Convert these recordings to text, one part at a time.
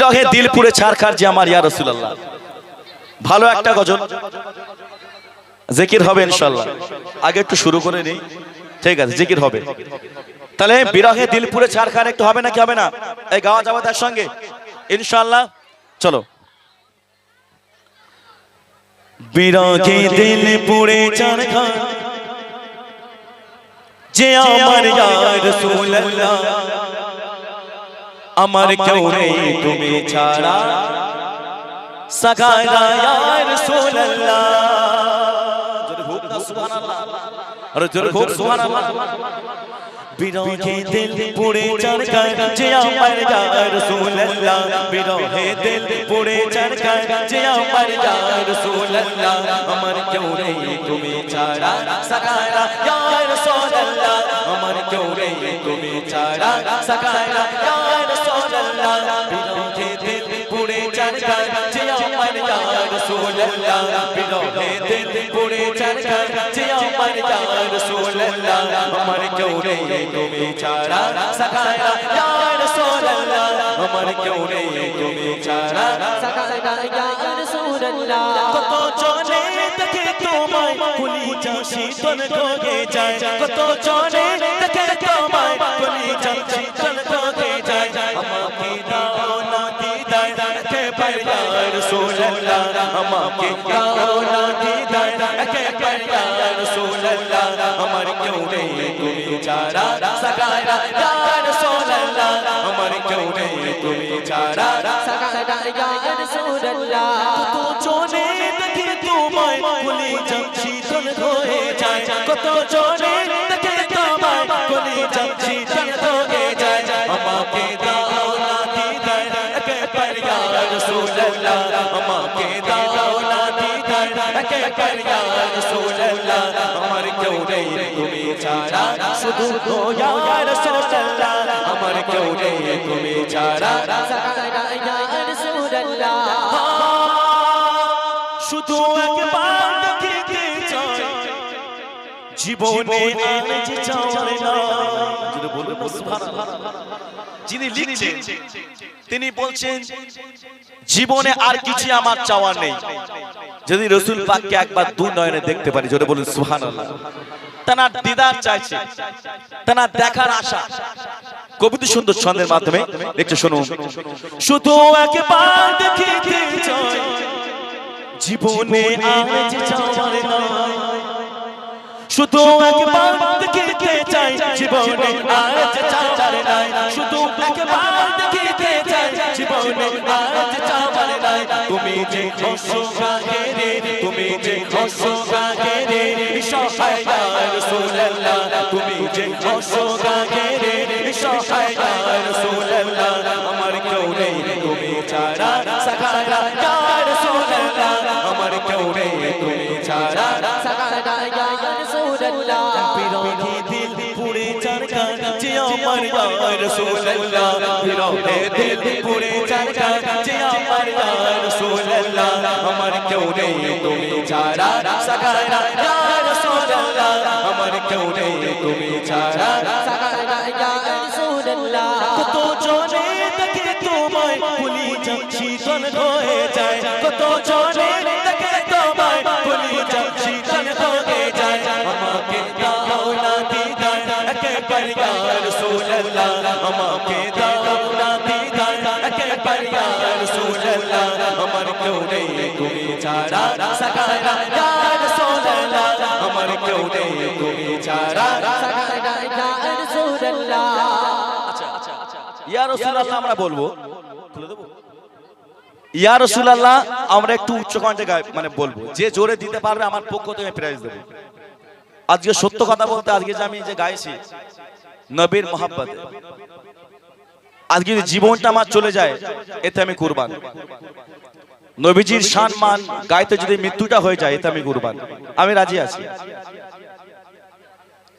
বিরহে দিল পুড়ে ছারখার যে আমার ইয়া রাসূলুল্লাহ। ভালো একটা গজল জিকির হবে ইনশাআল্লাহ। আগে একটু শুরু করে নেই, ঠিক আছে? জিকির হবে, তাহলে বিরহে দিল পুড়ে ছারখার একটু হবে নাকি হবে না? এই গাওয়া যাবে তার সঙ্গে ইনশাআল্লাহ। চলো। বিরহে দিল পুড়ে ছারখার যে আমার ইয়া রাসূলুল্লাহ, আমার কেউ নেই তুমি ছাড়া সাগারা ইয়া রাসূলুল্লাহ। জোরে হোক না সুবহানাল্লাহ, আরে জোরে হোক সুবহানাল্লাহ। বিরহে দিল পুড়ে ছারখার যে আমার ইয়া রাসূলুল্লাহ, বিরহে দিল পুড়ে ছারখার যে আমার ইয়া রাসূলুল্লাহ, আমার কেউ নেই তুমি ছাড়া সাগারা ইয়া রাসূলুল্লাহ, আমার কেউ নেই তুমি ছাড়া সাগারা ইয়া রাসূলুল্লাহ। বিরহে দিল পুড়ে ছারখার যে আমার ইয়া রাসূলুল্লাহ, বিরহে দিল পুড়ে ছারখার যে আমার ইয়া রাসূলুল্লাহ, আমার কেউ নেই তুমি ছাড়া সাগারা ইয়া রাসূলুল্লাহ, আমার কেউ নেই তুমি ছাড়া সাগারা ইয়া রাসূলুল্লাহ। কত জনে দেখে তোমায় কলিজা শীতল হয়ে যায়, কত জনে দেখে তোমায় কলিজা শীতল হয়ে যায়, আমাকে দাও না দিদার একেবারে ইয়া রাসূলুল্লাহ, আমাকে দাও না দিদার একেবারে ইয়া রাসূলুল্লাহ, আমার কেউ নেই তুমি ছাড়া সাগারা ইয়া রাসূলুল্লাহ, আমার কেউ নেই তুমি ছাড়া সাগারা ইয়া রাসূলুল্লাহ। কত জনে দেখে তোমায় কলিজা শীতল হয়ে যায়, কত জনে দেখে তোমায় কলিজা শীতল হয়ে যায়, আমাকে দাও না দিদার একেবারে ইয়া রাসূলুল্লাহ, আমাকে দাও না দিদার একেবারে ইয়া রাসূলুল্লাহ, আমার কেউ নেই তুমি ছাড়া শুধু গো ইয়া রাসূলুল্লাহ, আমার কেউ নেই তুমি ছাড়া সাগারা ইয়া রাসূলুল্লাহ। শুধু একবার দেখিতে চাই জীবনে আজ চাওয়ার না। যদি বলুন সুবহানাল্লাহ। যিনি লিখছেন তিনি বলছেন জীবনে আর কিছু আমার চাওয়ার নেই, যদি রাসূল পাককে একবার দু নয়নে দেখতে পারি। জোরে বলুন সুবহানাল্লাহ। তার দিদার চাইছে, তার দেখার আশা। কবিতা সুন্দর ছন্দের মাধ্যমে একটু শুনুন। শুধু একবার দেখিতে চাই জীবনে আজ চাওয়ার না, শুধু একবার দেখিতে চাই জীবনে আজ চাওয়ার নাই, শুধু একবার দেখিতে চাই জীবনে আজ চাওয়ার নাই। তুমি যে হসো গাহে রে, তুমি যে হসো গাহে রে সহায় ইয়া রাসূলুল্লাহ, তুমি যে হসো গাহে রে সহায় ইয়া রাসূলুল্লাহ, আমার কেউ নেই তুমি ছাড়া সাগারা ইয়া রাসূলুল্লাহ, আমার কেউ নেই তুমি ছাড়া সাগারা ইয়া রাসূলুল্লাহ। বিরহে দিল পুড়ে ছারখার যে আমার ইয়া রাসূলুল্লাহ, বিরহে দিল পুড়ে ছারখার যে আমার ইয়া রাসূলুল্লাহ, আমার কেউ নেই তুমি ছাড়া সাগারা ইয়া রাসূলুল্লাহ, আমার কেউ নেই তুমি ছাড়া সাগারা ইয়া রাসূলুল্লাহ। কত জনে দেখে তোমায় কলিজা শীতল হয়ে যায়, কত জনে দেখে তোমায় কলিজা শীতল হয়ে যায়, আমাকে দাও না দিদার একেবারে ইয়া রাসূলুল্লাহ, আমাকে দাও না দিদার একেবারে ইয়া রাসূলুল্লাহ, আমার কেউ নেই তুমি ছাড়া সাগারা ইয়া রাসূলুল্লাহ, আমার কেউ নেই তুমি ছাড়া সাগারা ইয়া রাসূলুল্লাহ। আচ্ছা ইয়া রাসূলুল্লাহ আমরা বলবো, তুলে দেব ইয়া রাসূলুল্লাহ আমরা একটু উচ্চ কণ্ঠে মানে বলবো, যে জোরে দিতে পারবে আমার পক্ষ থেকে প্রাইজ দেব। আজকে সত্য কথা বলতে, আজকে যে আমি যে গাইছি নবীর মহব্বতে, আজকে যদি জীবনটা আমার চলে যায় এতে আমি কুরবান। নবীজির সম্মান গাইতে যদি মৃত্যুটা হয়ে যায় এতে আমি কুরবান, আমি রাজি আছি।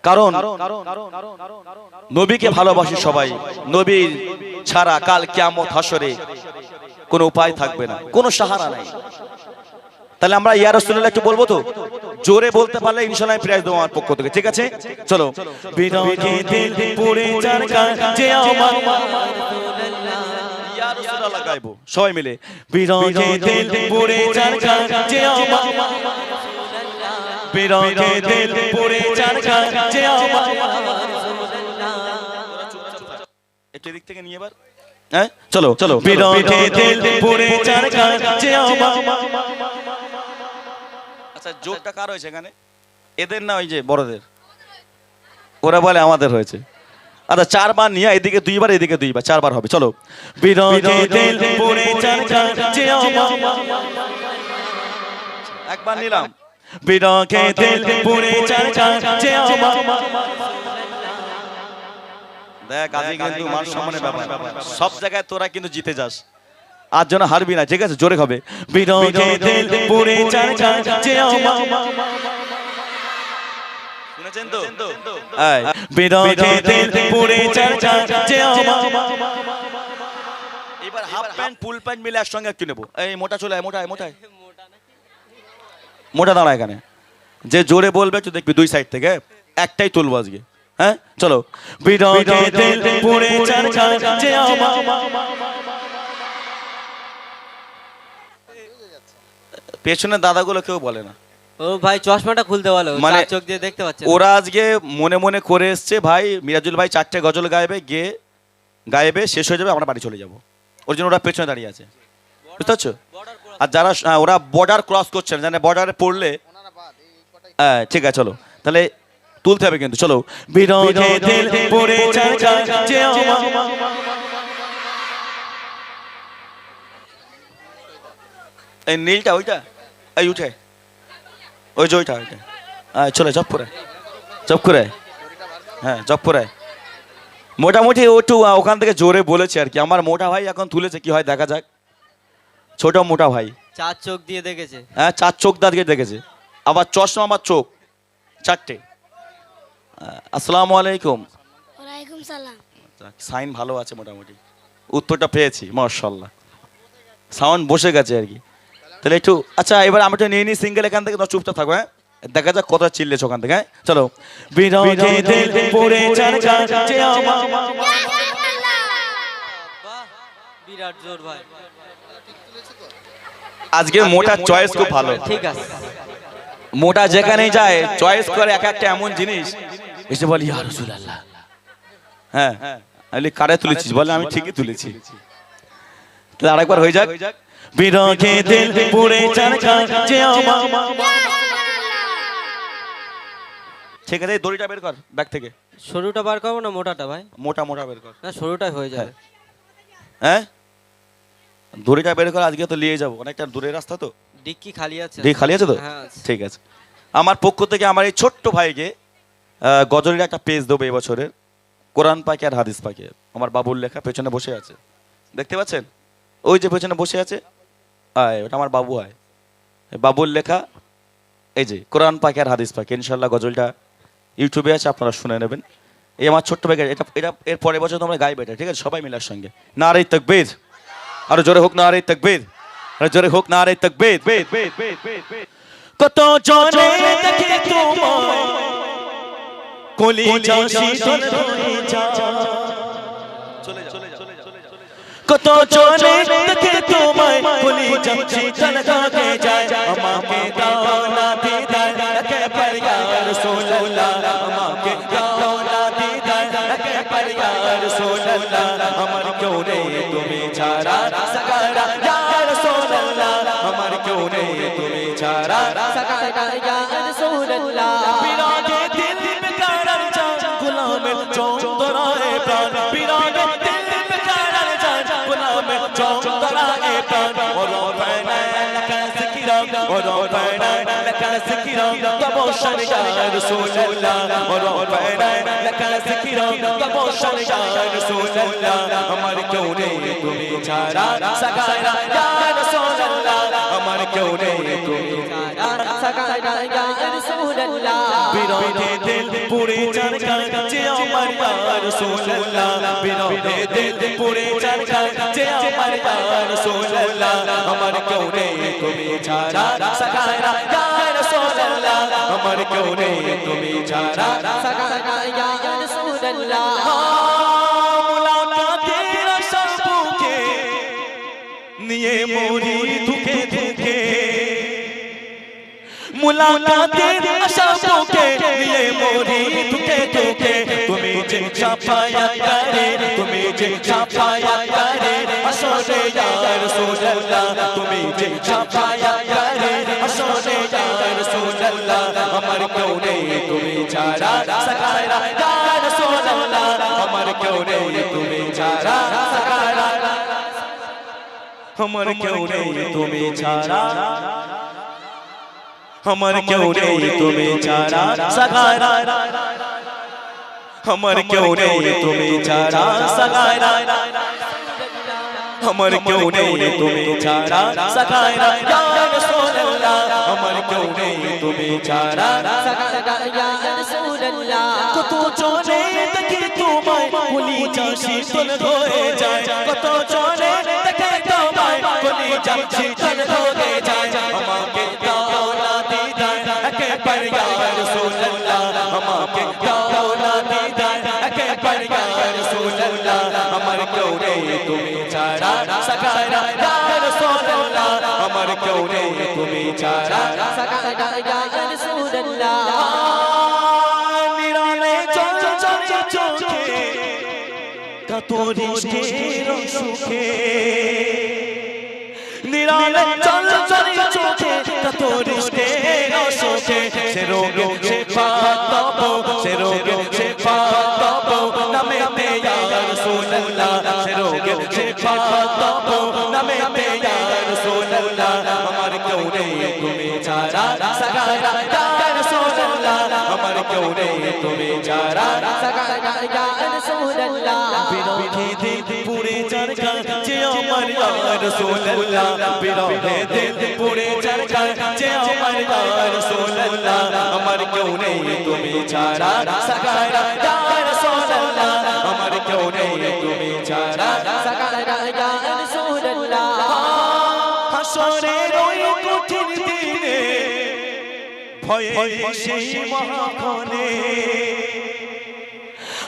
কারণ নবীকে ভালোবাসি সবাই, নবী ছাড়া কাল কিয়ামত হাসরে কোনো উপায় থাকবে না, কোনো সাহারা নাই। তাহলে আমরা ইয়া রাসূলুল্লাহ একটু বলবো তো, জোরে বলতে পারলে ইনশাআল্লাহ প্রাইজ দেব আমার পক্ষ থেকে, ঠিক আছে? চলো। বিরহে দিল পুড়ে ছারখার যে আমার রাসূলুল্লাহ, ইয়া রাসূলুল্লাহ গাইবো সবাই মিলে বিরহে দিল পুরে চরকা যে আমার বিরহে দিল পুরে চরকা যে আমার একটু দিক থেকে নিয়ে এবার হ্যাঁ চলো চলো বিরহে দিল পুরে চরকা যে আমার আচ্ছা জোকটা কার হয়েছে এখানে এদের না ওই যে বড়দের ওরা বলে আমাদের হয়েছে আচ্ছা চারবার নিয়ে এদিকে দুইবার এদিকে দুইবার চারবার হবে চলো বিরহে দিল পুরে চরকা যে আমার একবার নিলাম বিরহে দিল পুরে চরকা যে আমার দেখ আজকে কিন্তু মান সম্মানের ব্যাপার সব জায়গায় তোরা কিন্তু জিতে যাস আজ যেন হারবি না ঠিক আছে জোরে হবে বিরহে দিল পুরে চরকা যে আমার শুনেছেন তো এই বিরহে দিল পুরে চরকা যে আমার এবার হাফ প্যান্ট ফুল প্যান্ট মিলে একসঙ্গে একটু নেব এই মোটা চলে আয় মোটা আয় মোটা আয় মোটা দাঁড়া এখানে যে জোরে বলবে তুই দেখবি দুই সাইড থেকে একটাই তুলবো আজকে হ্যাঁ চলো বিরহে দিল পুরে চরকা যে আমার পেছনের দাদাগুলো কেউ বলে না ও ভাই চশমাটা খুলতে বলো মানে চোখ দিয়ে দেখতে পাচ্ছে ওরা আজকে মনে মনে করে এসছে ভাই মিরাজুল ভাই 4টে গজল গাইবে গিয়ে গাইবে শেষ হয়ে যাবে আমরা বাড়ি চলে যাব ওর জন্য ওরা পেছনে দাঁড়িয়ে আছে বুঝতে পারছো আর যারা ওরা বর্ডার ক্রস করছে না জানে বর্ডারে পড়লে হ্যাঁ ঠিক আছে চলো তাহলে তুলতে হবে কিন্তু চলো বিরহে দিল পুরে চরকা যে আমার এই নীলটা ওইটা এই উঠে ওই যে ওইটা ওইটা চলে জব করে হ্যাঁ জব করে মোটামুটি একটু ওখান থেকে জোরে বলেছে আর কি আমার মোটা ভাই এখন তুলেছে কি হয় দেখা যাক ছোট মোটা ভাই চার চোখ দিয়ে দেখেছে হ্যাঁ 4 চোখ দিয়ে দেখেছে আবার চশমা আমার চোখ 4টে আসসালামু আলাইকুম ওয়ালাইকুম সালাম সাইন ভালো আছে মোটামুটি উত্তরটা পেয়েছি মাশাআল্লাহ সাউন্ড বসে গেছে আর কি তাহলে একটু আচ্ছা এবার আমরা একটু নিয়ে নিই সিঙ্গেল এখান থেকে তো চুপচাপ থাকো হ্যাঁ দেখা যাক কত চিল্লেছ ওখান থেকে হ্যাঁ চলো বিরহে দিল পুরে চরকা যে আমার বিরাট জোর ভাই আজকে মোটা চয়েস খুব ভালো ঠিক আছে মোটা যেখানেই যায় চয়েস করে এক একটা এমন জিনিস এসে বলি ইয়া রাসূলুল্লাহ হ্যাঁ আমি কারে তুলেছিস বলে আমি ঠিকই তুলেছি তাহলে আরেকবার হয়ে যাক বিরহে দিল পুরে চরকা যে আমার ঠিক আছে দড়িটা বের কর ব্যাগ থেকে সরুটা বার করবো না মোটাটা ভাই মোটা মোটা বের কর না সরুটাই হয়ে যাবে হ্যাঁ দড়িটা বের কর আজকে তো নিয়ে যাবো অনেকটা দূরের রাস্তা তো ডিক্কি খালি আছে ডিক্কি খালি আছে তো হ্যাঁ ঠিক আছে আমার পক্ষ থেকে আমার এই ছোট্ট ভাইকে গজলের একটা পেজ দেবো এবছরের কোরআন পাকে আর হাদিস পাকে আমার বাবুর লেখা পেছনে বসে আছে দেখতে পাচ্ছেন ওই যে পেছনে বসে আছে ওটা আমার বাবু হয় বাবুর লেখা এই যে কোরআন পাকে আর হাদিস পাকে ইনশাল্লাহ গজলটা ইউটিউবে আছে আপনারা শুনে নেবেন এই আমার ছোট্ট ভাই এটা এটা এর পরের বছর তোমরা গাইবে এটা ঠিক আছে সবাই মিলার সঙ্গে নারে তাকবীর আরো জোরে হোক নারে তাকবীর আরো জোরে হোক নারে তাকবীর কত জনে দেখে তোমায় কলিজা শীতল হয়ে যায় চলে যা কত জনে দেখে তোমায় কলিজা শীতল হয়ে যায় আমাকে দাও না দিদার একবার ইয়া রাসূলুল্লাহ আমাকে দাও না দিদার একবার ইয়া রাসূলুল্লাহ আমার কেউ নেই তুমি ছাড়া সাগারা ইয়া রাসূলুল্লাহ আমার কেউ নেই তুমি ছাড়া সাগারা ইয়া রাসূলুল্লাহ বিরাগে দিল মে কারার জান গোলামের চন্দরায়ে প্রাণ বিরাগে দিল মে কারার জান গোলামের চন্দরায়ে প্রাণ ওরফানা লাকা যিকরা ওরফানা লাকা যিকরা তবশর ইয়া রাসূলুল্লাহ ওরফানা লাকা যিকরা তবশর ইয়া রাসূলুল্লাহ আমার কেউ নেই তুমি ছাড়া সাগারা ইয়া রাসূলুল্লাহ আমার কেউ নেই তুমি ছাড়া সাগারা ইয়া রাসূলুল্লাহ বিরহে দিল পুরে চরকা যে আমার ইয়া রাসূলুল্লাহ বিরহে দিল পুরে চরকা যে আমার ইয়া রাসূলুল্লাহ আমার কেউ নেই তুমি ছাড়া সাগারা ইয়া রাসূলুল্লাহ আমার কেউ নেই তুমি ছাড়া সাগারা ইয়া রাসূলুল্লাহ মুলাকাতের আশা বুকে নিয়ে মরি ধুকে ধুকে মুলাকাতের আশা বুকে নিয়ে মরি ধুকে ধুকে তুমি যে সাফায়াত করে তুমি যে সাফায়াত করে আসরে ইয়া রাসূলুল্লাহ তুমি যে সাফায়াত করে আসরে ইয়া রাসূলুল্লাহ আমার কেউ নেই তুমি ছাড়া সাকারা ইয়া রাসূলুল্লাহ আমার কেউ নেই তুমি ছাড়া সাকারা আমার কেউ নেই তুমি ছাড়া আমার কেউ নেই তুমি ছাড়া সাকারা আমার কেউ নেই তুমি ছাড়া সাকারা আমার কেউ নেই তুমি ছাড়া সাকারা ইয়া রাসূলুল্লাহ আমার কেউ নেই তুমি ছাড়া সাকারা ইয়া রাসূলুল্লাহ কত চলে দেখি তোমায় কলিজা শীতল হয়ে যায় কত চলে দেখি তোমায় কলিজা শীতল হয়ে যায় আমাকে দাও না দিদার একবার ইয়া রাসূলুল্লাহ আমাকে দাও না দিদার একবার ইয়া রাসূলুল্লাহ আমার কেউ নেই তুমি ছাড়া সাকারা ইয়া রাসূলুল্লাহ আমার কেউ নেই তুমি ছাড়া সাকারা ইয়া রাসূলুল্লাহ তোরিষ্টের সুখে নিরালে চল চল চোখে তোরিষ্টের সুখে সে রোগে সে পাতব সে রোগে সে পাতব নামে তে ইয়া রাসূলুল্লাহ সে রোগে সে পাতব নামে তে ইয়া রাসূলুল্লাহ আমার কেউ নেই তুমি ছাড়া সাকারা ইয়া রাসূলুল্লাহ আমার কেউ নেই তুমি ছাড়া সাকারা ইয়া রাসূলুল্লাহ বিরহে দিল পুরে চরকা যে আমার ইয়া রাসূলুল্লাহ বিরহে দিল পুরে চরকা যে আমার ইয়া রাসূলুল্লাহ আমার কেউ নেই তুমি ছাড়া সাকারা ইয়া রাসূলুল্লাহ আমার কেউ নেই তুমি ছাড়া সাকারা ইয়া রাসূলুল্লাহ হাসরের ওই কঠিন দিনে ভয়ে সেই মহাক্ষণে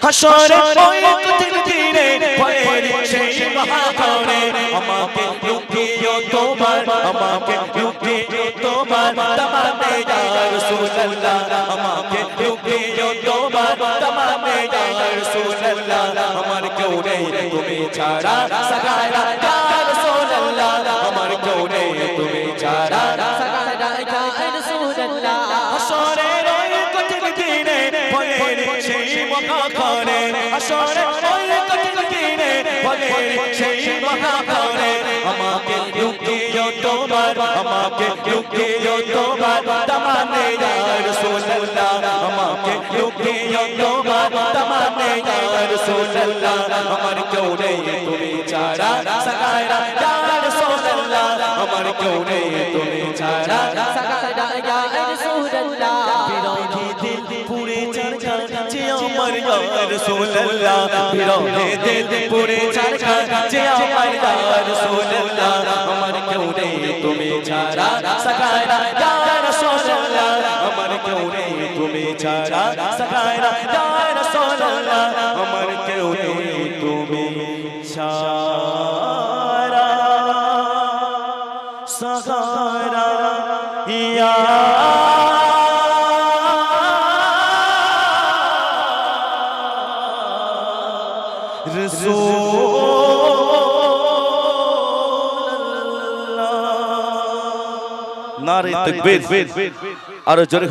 হাসরের ওই কঠিন দিনে ভয়ের সেই মহাক্ষণে আমাকে লুকিয়ে তোমার আমাকে লুকিয়ে তোমার তামানে ইয়া রাসূলুল্লাহ আমাকে লুকিয়ে তোমার তামানে ইয়া রাসূলুল্লাহ আমার কেউ নেই তুমি ছাড়া সাকারা ইয়া রাসূলুল্লাহ আমার কেউ নেই তুমি ছাড়া সাকারা ইয়া রাসূলুল্লাহ হাসরের ওই কঠিন দিনে ভয়ের সেই মহাক্ষণে হাসরের ওই কঠিন দিনে ভয়ের সেই মহাক্ষণে আমাকে লুকিয়ে তোমার আমাকে লুকিয়ে তোমার তামানে ইয়া রাসূলুল্লাহ আমাকে লুকিয়ে তোমার তামানে ইয়া রাসূলুল্লাহ আমার কেউ নেই তুমি ছাড়া সাকারা ইয়া রাসূলুল্লাহ আমার কেউ নেই তুমি ছাড়া সাকারা ইয়া রাসূলুল্লাহ বিরহে দিল পুরে চরকা যে আমার ইয়া রাসূলুল্লাহ বিরহে দিল পুরে চরকা যে আমার ইয়া রাসূলুল্লাহ আমার কেউ নেই তুমি ছাড়া সাকারা ইয়া রাসূলুল্লাহ আমার কেউ নেই তুমি ছাড়া সাকারা ইয়া রাসূলুল্লাহ আমার কেউ নেই তুমি ছাড়া সাকারা ইয়া নারে তাকবীর আরো জোরে